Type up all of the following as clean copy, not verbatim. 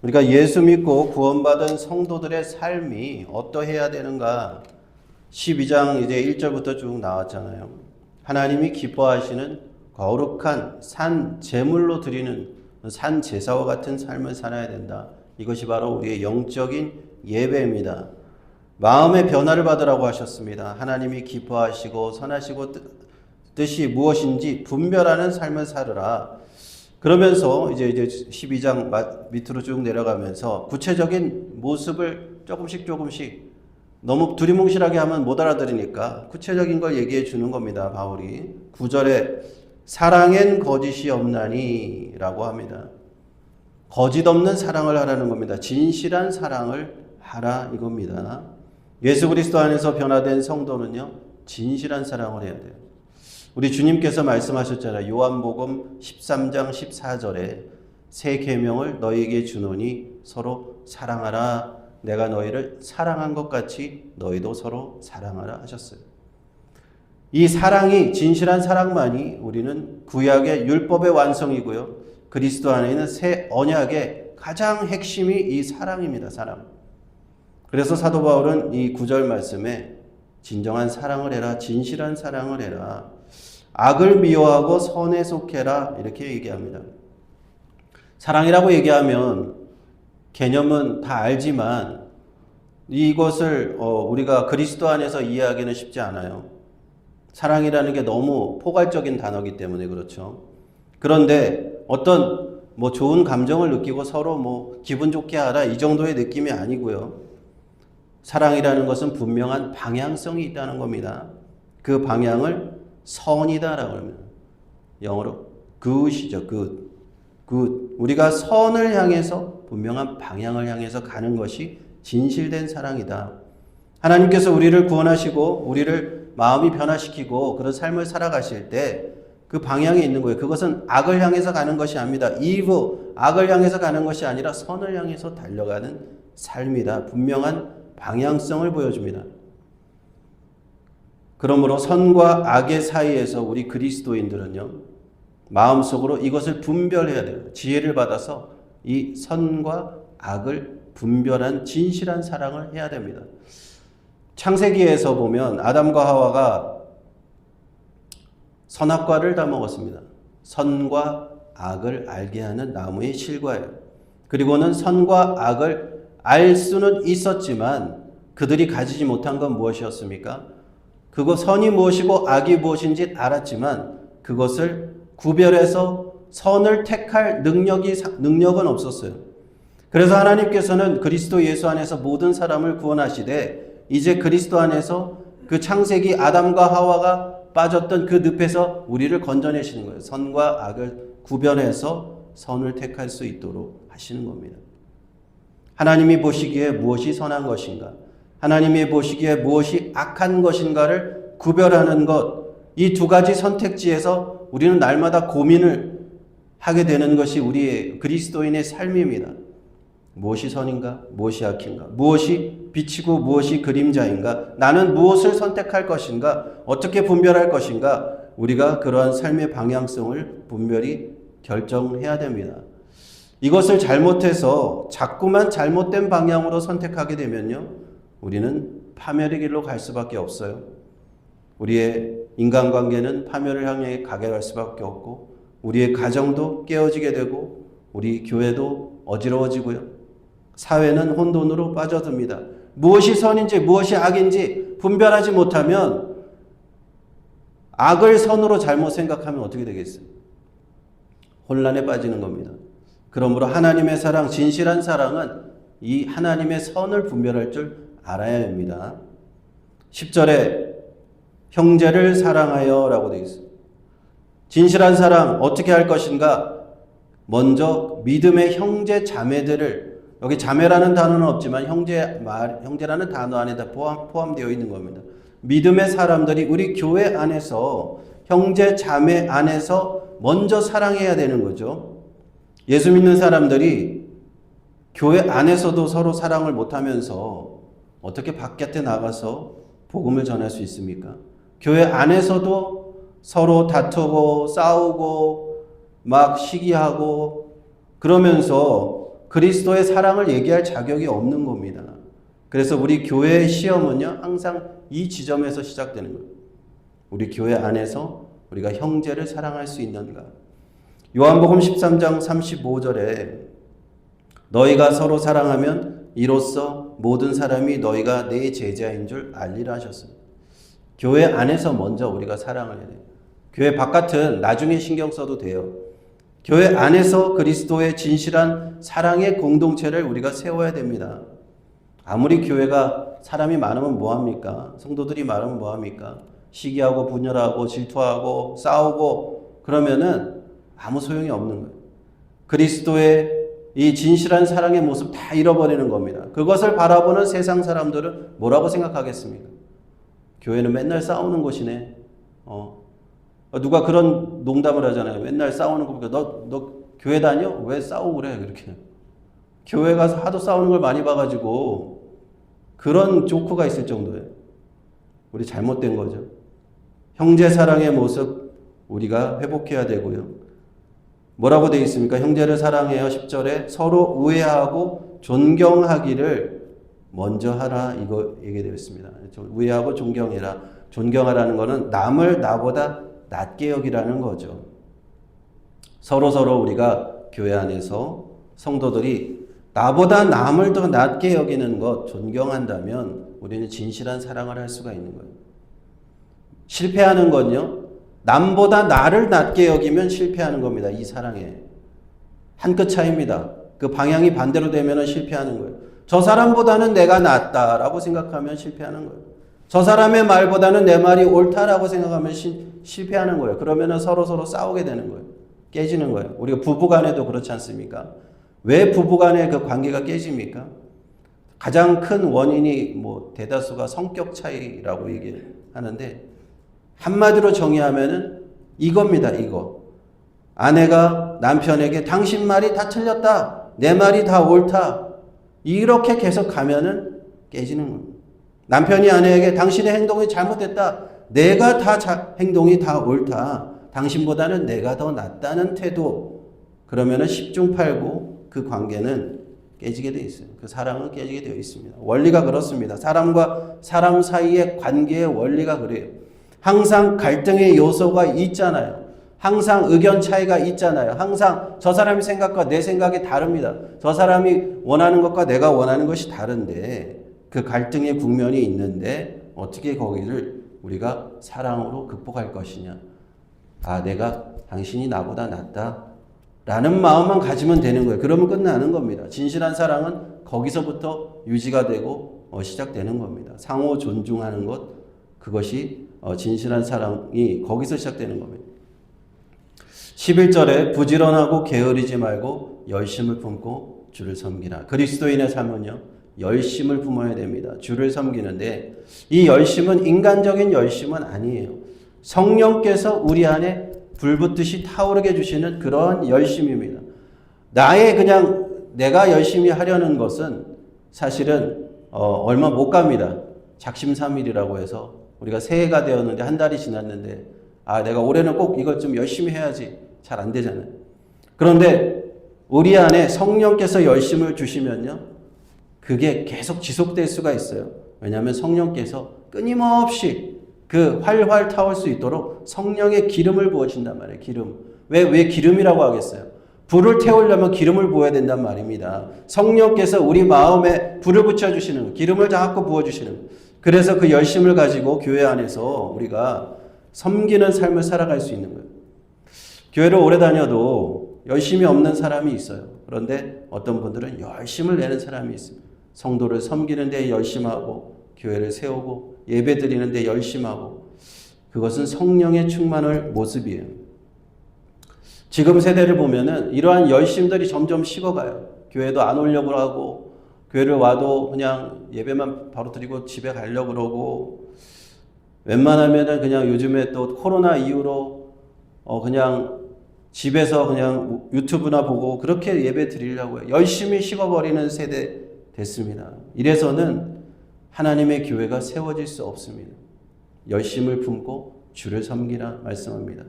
우리가 예수 믿고 구원받은 성도들의 삶이 어떠해야 되는가? 12장 이제 1절부터 쭉 나왔잖아요. 하나님이 기뻐하시는 거룩한 산 제물로 드리는 산 제사와 같은 삶을 살아야 된다. 이것이 바로 우리의 영적인 예배입니다. 마음의 변화를 받으라고 하셨습니다. 하나님이 기뻐하시고 선하시고 뜻이 무엇인지 분별하는 삶을 살으라. 그러면서 이제 12장 밑으로 쭉 내려가면서 구체적인 모습을 조금씩 너무 두리뭉실하게 하면 못 알아들으니까 구체적인 걸 얘기해 주는 겁니다. 바울이 9절에 사랑엔 거짓이 없나니 라고 합니다. 거짓 없는 사랑을 하라는 겁니다. 진실한 사랑을 하라 이겁니다. 예수 그리스도 안에서 변화된 성도는요, 진실한 사랑을 해야 돼요. 우리 주님께서 말씀하셨잖아요. 요한복음 13장 14절에 새 계명을 너희에게 주노니 서로 사랑하라. 내가 너희를 사랑한 것 같이 너희도 서로 사랑하라 하셨어요. 이 사랑이, 진실한 사랑만이 우리는 구약의 율법의 완성이고요. 그리스도 안에 있는 새 언약의 가장 핵심이 이 사랑입니다. 사랑. 그래서 사도 바울은 이 9절 말씀에 진정한 사랑을 해라. 진실한 사랑을 해라. 악을 미워하고 선에 속해라. 이렇게 얘기합니다. 사랑이라고 얘기하면 개념은 다 알지만 이것을 우리가 그리스도 안에서 이해하기는 쉽지 않아요. 사랑이라는 게 너무 포괄적인 단어이기 때문에 그렇죠. 그런데 어떤 좋은 감정을 느끼고 서로 기분 좋게 하라 이 정도의 느낌이 아니고요. 사랑이라는 것은 분명한 방향성이 있다는 겁니다. 그 방향을 선이다라고 합니다. 영어로 good이죠. good. 우리가 선을 향해서 분명한 방향을 향해서 가는 것이 진실된 사랑이다. 하나님께서 우리를 구원하시고 우리를 마음이 변화시키고 그런 삶을 살아가실 때 그 방향이 있는 거예요. 그것은 악을 향해서 가는 것이 아닙니다. evil, 악을 향해서 가는 것이 아니라 선을 향해서 달려가는 삶이다. 분명한 방향성을 보여줍니다. 그러므로 선과 악의 사이에서 우리 그리스도인들은요, 마음속으로 이것을 분별해야 돼요. 지혜를 받아서 이 선과 악을 분별한 진실한 사랑을 해야 됩니다. 창세기에서 보면 아담과 하와가 선악과를 다 먹었습니다. 선과 악을 알게 하는 나무의 실과예요. 그리고는 선과 악을 알 수는 있었지만 그들이 가지지 못한 건 무엇이었습니까? 그거 선이 무엇이고 악이 무엇인지 알았지만 그것을 구별해서 선을 택할 능력은 없었어요. 그래서 하나님께서는 그리스도 예수 안에서 모든 사람을 구원하시되 이제 그리스도 안에서 그 창세기 아담과 하와가 빠졌던 그 늪에서 우리를 건져내시는 거예요. 선과 악을 구별해서 선을 택할 수 있도록 하시는 겁니다. 하나님이 보시기에 무엇이 선한 것인가? 하나님이 보시기에 무엇이 악한 것인가를 구별하는 것, 이 두 가지 선택지에서 우리는 날마다 고민을 하게 되는 것이 우리의 그리스도인의 삶입니다. 무엇이 선인가? 무엇이 악인가? 무엇이 빛이고 무엇이 그림자인가? 나는 무엇을 선택할 것인가? 어떻게 분별할 것인가? 우리가 그러한 삶의 방향성을 분별히 결정해야 됩니다. 이것을 잘못해서 자꾸만 잘못된 방향으로 선택하게 되면요, 우리는 파멸의 길로 갈 수밖에 없어요. 우리의 인간관계는 파멸을 향해 가게 갈 수밖에 없고 우리의 가정도 깨어지게 되고 우리 교회도 어지러워지고요. 사회는 혼돈으로 빠져듭니다. 무엇이 선인지 무엇이 악인지 분별하지 못하면 악을 선으로 잘못 생각하면 어떻게 되겠어요? 혼란에 빠지는 겁니다. 그러므로 하나님의 사랑, 진실한 사랑은 이 하나님의 선을 분별할 줄 알아야 합니다. 10절에 형제를 사랑하여 라고 되어 있습니다. 진실한 사랑 어떻게 할 것인가? 먼저 믿음의 형제 자매들을, 여기 자매라는 단어는 없지만 형제라는 단어 안에 다 포함되어 있는 겁니다. 믿음의 사람들이 우리 교회 안에서 형제 자매 안에서 먼저 사랑해야 되는 거죠. 예수 믿는 사람들이 교회 안에서도 서로 사랑을 못하면서 어떻게 바깥에 나가서 복음을 전할 수 있습니까? 교회 안에서도 서로 다투고 싸우고 막 시기하고 그러면서 그리스도의 사랑을 얘기할 자격이 없는 겁니다. 그래서 우리 교회의 시험은요, 항상 이 지점에서 시작되는 거예요. 우리 교회 안에서 우리가 형제를 사랑할 수 있는가. 요한복음 13장 35절에 너희가 서로 사랑하면 이로써 모든 사람이 너희가 내 제자인 줄 알리라 하셨습니다. 교회 안에서 먼저 우리가 사랑을 해야 돼요. 교회 바깥은 나중에 신경 써도 돼요. 교회 안에서 그리스도의 진실한 사랑의 공동체를 우리가 세워야 됩니다. 아무리 교회가 사람이 많으면 뭐합니까? 성도들이 많으면 뭐합니까? 시기하고 분열하고 질투하고 싸우고 그러면은 아무 소용이 없는 거예요. 그리스도의 이 진실한 사랑의 모습 다 잃어버리는 겁니다. 그것을 바라보는 세상 사람들은 뭐라고 생각하겠습니까? 교회는 맨날 싸우는 곳이네. 누가 그런 농담을 하잖아요. 맨날 싸우는 거 보니까 너 교회 다녀? 왜 싸우고 그래? 그렇게. 교회 가서 하도 싸우는 걸 많이 봐가지고 그런 조크가 있을 정도예요. 우리 잘못된 거죠. 형제 사랑의 모습 우리가 회복해야 되고요. 뭐라고 되어 있습니까? 형제를 사랑해요. 10절에 서로 우애하고 존경하기를 먼저 하라 이거 얘기되어 있습니다. 우애하고 존경해라. 존경하라는 것은 남을 나보다 낮게 여기라는 거죠. 서로 우리가 교회 안에서 성도들이 나보다 남을 더 낮게 여기는 것 존경한다면 우리는 진실한 사랑을 할 수가 있는 거예요. 실패하는 건요. 남보다 나를 낮게 여기면 실패하는 겁니다. 이 사랑에. 한 끗 차이입니다. 그 방향이 반대로 되면 실패하는 거예요. 저 사람보다는 내가 낫다라고 생각하면 실패하는 거예요. 저 사람의 말보다는 내 말이 옳다라고 생각하면 실패하는 거예요. 그러면 서로 싸우게 되는 거예요. 깨지는 거예요. 우리가 부부간에도 그렇지 않습니까? 왜 부부간의 그 관계가 깨집니까? 가장 큰 원인이 대다수가 성격 차이라고 얘기하는데 한마디로 정의하면은 이겁니다. 이거. 아내가 남편에게 당신 말이 다 틀렸다. 내 말이 다 옳다. 이렇게 계속 가면은 깨지는 겁니다. 남편이 아내에게 당신의 행동이 잘못됐다. 내가 행동이 다 옳다. 당신보다는 내가 더 낫다는 태도. 그러면은 10중 8구 그 관계는 깨지게 되어 있어요. 그 사랑은 깨지게 되어 있습니다. 원리가 그렇습니다. 사람과 사람 사이의 관계의 원리가 그래요. 항상 갈등의 요소가 있잖아요. 항상 의견 차이가 있잖아요. 항상 저 사람의 생각과 내 생각이 다릅니다. 저 사람이 원하는 것과 내가 원하는 것이 다른데 그 갈등의 국면이 있는데 어떻게 거기를 우리가 사랑으로 극복할 것이냐. 내가 당신이 나보다 낫다. 라는 마음만 가지면 되는 거예요. 그러면 끝나는 겁니다. 진실한 사랑은 거기서부터 유지가 되고 시작되는 겁니다. 상호 존중하는 것, 그것이 진실한 사랑이 거기서 시작되는 겁니다. 11절에 부지런하고 게으르지 말고 열심을 품고 주를 섬기라. 그리스도인의 삶은요, 열심을 품어야 됩니다. 주를 섬기는데 이 열심은 인간적인 열심은 아니에요. 성령께서 우리 안에 불붙듯이 타오르게 해주시는 그런 열심입니다. 내가 열심히 하려는 것은 사실은 얼마 못 갑니다. 작심삼일이라고 해서 우리가 새해가 되었는데 한 달이 지났는데 내가 올해는 꼭 이걸 좀 열심히 해야지. 잘 안 되잖아요. 그런데 우리 안에 성령께서 열심을 주시면요. 그게 계속 지속될 수가 있어요. 왜냐하면 성령께서 끊임없이 그 활활 타올 수 있도록 성령의 기름을 부어준단 말이에요. 기름. 왜 기름이라고 하겠어요? 불을 태우려면 기름을 부어야 된단 말입니다. 성령께서 우리 마음에 불을 붙여주시는, 기름을 자꾸 부어주시는. 그래서 그 열심을 가지고 교회 안에서 우리가 섬기는 삶을 살아갈 수 있는 거예요. 교회를 오래 다녀도 열심이 없는 사람이 있어요. 그런데 어떤 분들은 열심을 내는 사람이 있습니다. 성도를 섬기는 데 열심하고 교회를 세우고 예배 드리는 데 열심하고 그것은 성령의 충만할 모습이에요. 지금 세대를 보면은 이러한 열심들이 점점 식어가요. 교회도 안 오려고 하고 교회를 와도 그냥 예배만 바로 드리고 집에 가려고 그러고 웬만하면은 그냥 요즘에 또 코로나 이후로 그냥 집에서 그냥 유튜브나 보고 그렇게 예배 드리려고 해요. 열심히 식어버리는 세대 됐습니다. 이래서는 하나님의 교회가 세워질 수 없습니다. 열심을 품고 주를 섬기라 말씀합니다.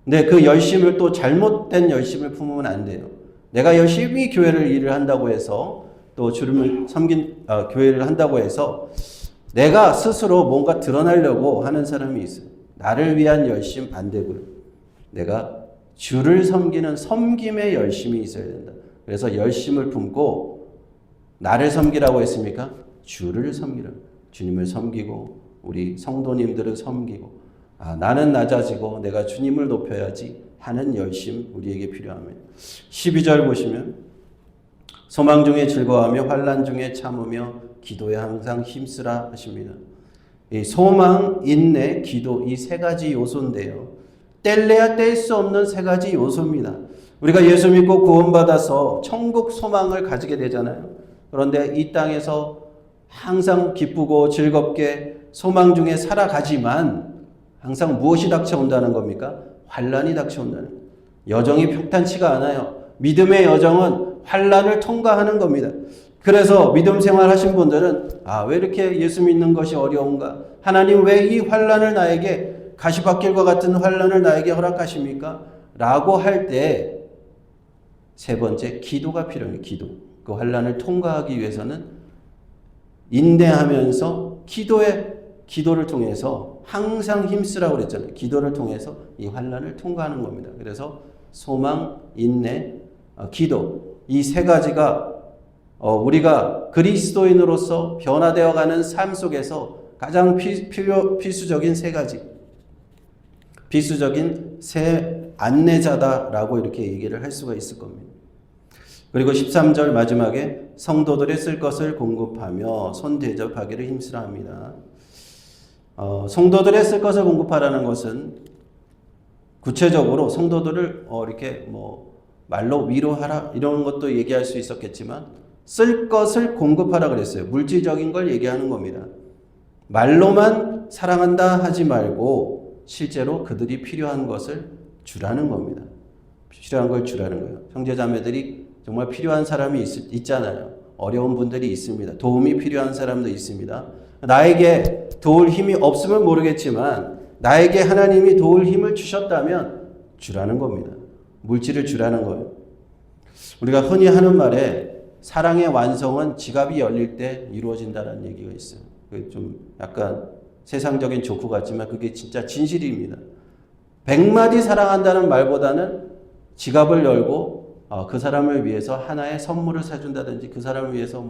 근데 그 열심을 또 잘못된 열심을 품으면 안 돼요. 내가 열심히 교회를 일을 한다고 해서 또 주님을 교회를 한다고 해서 내가 스스로 뭔가 드러나려고 하는 사람이 있어요. 나를 위한 열심 안 되고요. 내가 주를 섬기는 섬김에 열심이 있어야 된다. 그래서 열심을 품고 나를 섬기라고 했습니까? 주를 섬기라. 주님을 섬기고 우리 성도님들을 섬기고 나는 낮아지고 내가 주님을 높여야지 하는 열심 우리에게 필요합니다. 12절 보시면 소망 중에 즐거워하며 환난 중에 참으며 기도에 항상 힘쓰라 하십니다. 이 소망, 인내, 기도 이 세 가지 요소인데요. 뗄래야 뗄 수 없는 세 가지 요소입니다. 우리가 예수 믿고 구원받아서 천국 소망을 가지게 되잖아요. 그런데 이 땅에서 항상 기쁘고 즐겁게 소망 중에 살아가지만 항상 무엇이 닥쳐온다는 겁니까? 환난이 닥쳐온다는 거예요. 여정이 평탄치가 않아요. 믿음의 여정은 환난을 통과하는 겁니다. 그래서 믿음 생활 하신 분들은 왜 이렇게 예수 믿는 것이 어려운가? 하나님 왜 이 환난을 나에게 가시밭길과 같은 환난을 나에게 허락하십니까? 라고 할 때 세 번째 기도가 필요해요. 기도. 그 환난을 통과하기 위해서는 인내하면서 기도를 통해서 항상 힘쓰라고 그랬잖아요. 기도를 통해서 이 환난을 통과하는 겁니다. 그래서 소망, 인내, 기도 이 세 가지가 우리가 그리스도인으로서 변화되어 가는 삶 속에서 가장 필수적인 세 가지, 필수적인 세 안내자다라고 이렇게 얘기를 할 수가 있을 겁니다. 그리고 13절 마지막에 성도들의 쓸 것을 공급하며 손 대접하기를 힘쓰라 합니다. 성도들의 쓸 것을 공급하라는 것은 구체적으로 성도들을 이렇게 말로 위로하라 이런 것도 얘기할 수 있었겠지만 쓸 것을 공급하라 그랬어요. 물질적인 걸 얘기하는 겁니다. 말로만 사랑한다 하지 말고 실제로 그들이 필요한 것을 주라는 겁니다. 필요한 걸 주라는 거예요. 형제자매들이 정말 필요한 사람이 있잖아요. 어려운 분들이 있습니다. 도움이 필요한 사람도 있습니다. 나에게 도울 힘이 없으면 모르겠지만 나에게 하나님이 도울 힘을 주셨다면 주라는 겁니다. 물질을 주라는 거예요. 우리가 흔히 하는 말에 사랑의 완성은 지갑이 열릴 때 이루어진다는 얘기가 있어요. 좀 약간 세상적인 조크 같지만 그게 진짜 진실입니다. 100마디 사랑한다는 말보다는 지갑을 열고 그 사람을 위해서 하나의 선물을 사준다든지 그 사람을 위해서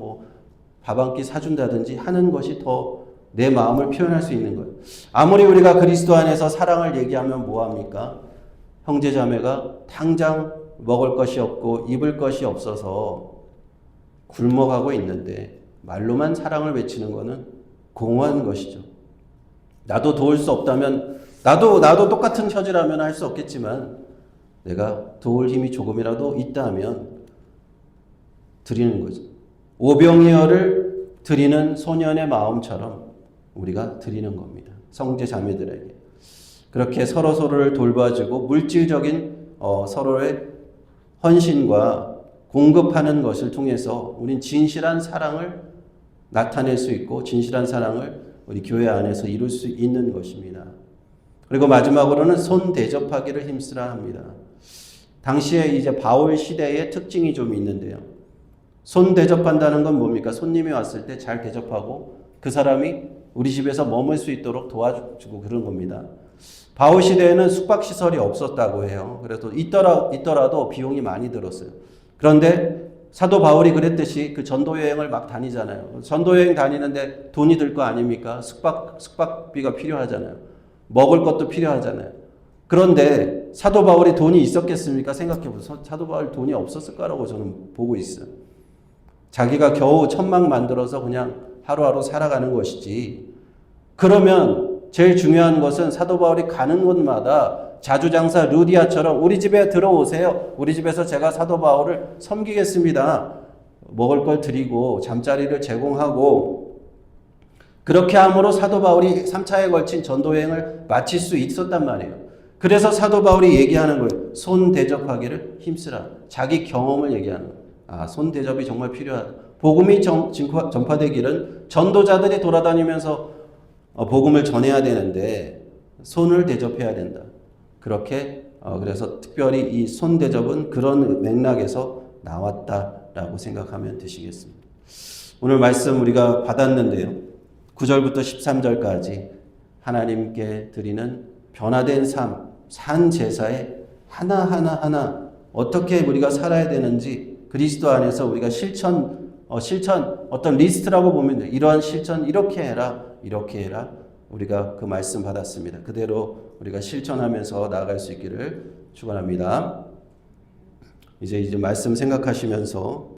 밥 한 끼 사준다든지 하는 것이 더 내 마음을 표현할 수 있는 거예요. 아무리 우리가 그리스도 안에서 사랑을 얘기하면 뭐합니까? 형제자매가 당장 먹을 것이 없고 입을 것이 없어서 굶어가고 있는데 말로만 사랑을 외치는 것은 공허한 것이죠. 나도 도울 수 없다면 나도 똑같은 처지라면 할 수 없겠지만 내가 도울 힘이 조금이라도 있다면 드리는 거죠. 오병이어를 드리는 소년의 마음처럼 우리가 드리는 겁니다. 성제 자매들에게. 그렇게 서로를 돌봐주고 물질적인 서로의 헌신과 공급하는 것을 통해서 우린 진실한 사랑을 나타낼 수 있고 진실한 사랑을 우리 교회 안에서 이룰 수 있는 것입니다. 그리고 마지막으로는 손 대접하기를 힘쓰라 합니다. 당시에 이제 바울 시대의 특징이 좀 있는데요. 손 대접한다는 건 뭡니까? 손님이 왔을 때 잘 대접하고 그 사람이 우리 집에서 머물 수 있도록 도와주고 그런 겁니다. 바울 시대에는 숙박시설이 없었다고 해요. 그래서 있더라도 비용이 많이 들었어요. 그런데 사도 바울이 그랬듯이 그 전도여행을 막 다니잖아요. 전도여행 다니는데 돈이 들 거 아닙니까? 숙박비가 필요하잖아요. 먹을 것도 필요하잖아요. 그런데 사도 바울이 돈이 있었겠습니까? 생각해보세요. 사도 바울 돈이 없었을 거라고 저는 보고 있어요. 자기가 겨우 천막 만들어서 그냥 하루하루 살아가는 것이지. 그러면 제일 중요한 것은 사도 바울이 가는 곳마다 자주장사 루디아처럼 우리 집에 들어오세요. 우리 집에서 제가 사도 바울을 섬기겠습니다. 먹을 걸 드리고 잠자리를 제공하고 그렇게 함으로 사도 바울이 3차에 걸친 전도여행을 마칠 수 있었단 말이에요. 그래서 사도 바울이 얘기하는 거예요. 손 대접하기를 힘쓰라. 자기 경험을 얘기하는 거예요. 손 대접이 정말 필요하다. 복음이 전파되기는 전도자들이 돌아다니면서 복음을 전해야 되는데 손을 대접해야 된다. 그렇게 그래서 특별히 이 손 대접은 그런 맥락에서 나왔다라고 생각하면 되시겠습니다. 오늘 말씀 우리가 받았는데요. 9절부터 13절까지 하나님께 드리는 변화된 삶, 산 제사에 하나 어떻게 우리가 살아야 되는지 그리스도 안에서 우리가 실천 어떤 리스트라고 보면 돼. 이러한 실천 이렇게 해라 우리가 그 말씀 받았습니다. 그대로 우리가 실천하면서 나아갈 수 있기를 축원합니다. 이제 말씀 생각하시면서